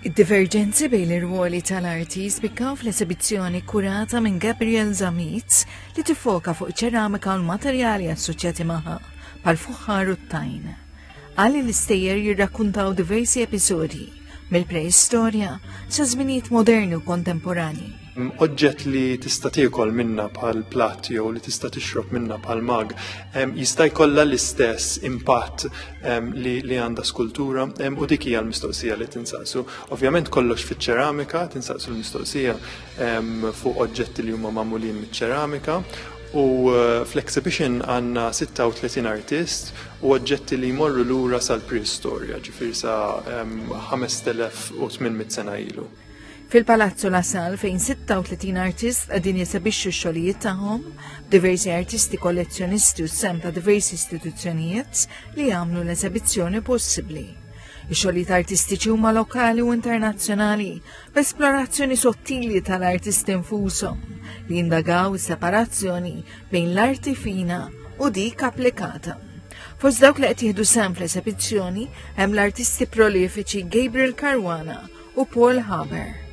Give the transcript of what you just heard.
Id-diverġenzi bejn l-irwoli tal-arti spikkaw fl-esibizzjoni kurata minn Gabriel Zamitz li tifoka fuq ċeramika u l-materjali assoċjati magħha bħal-fuħħar u t-tajn. Għalli l-istejjer jirrakkuntaw diversi episodi mill-preistorja sa żminijiet moderni u kontemporani. Oġġett li tista' tiekol minna bħal platt jew li tista' tixrob minna bħal mag jista' jkollha l-istess impatt li għandha skultura u dik hija l-mistoqsija li tinsaqsu. Ovvjament kollox fiċ-ċeramika tinsaqsu l-mistoqsija fuq oġġetti li huma magħmulin miċ-ċeramika u fl-exhibition għandna 36 artist u oġġetti li jmorru lura sal-preistorja, ġifieri sa 5800 sena ilu. Fil-Palazzo La Salle fejn 36 artist qegħdin jesebixxu x-xogħlijiet tagħhom, diversi artisti kollezzjonisti u sem ta' diversi istituzzjonijiet li jagħmlu l-eżibizzjoni possibbli. Ix-xogħlijiet artistiċi huma lokali u internazzjonali b'esplorazzjoni sottili tal-artisti infushom li jindagaw is-separazzjoni bejn l-arti fina u dik applikata. Fost dawk li qed jieħdu sem fl-eżibizzjoni hemm l-artisti prolifiċi Gabriel Caruana u Paul Haber.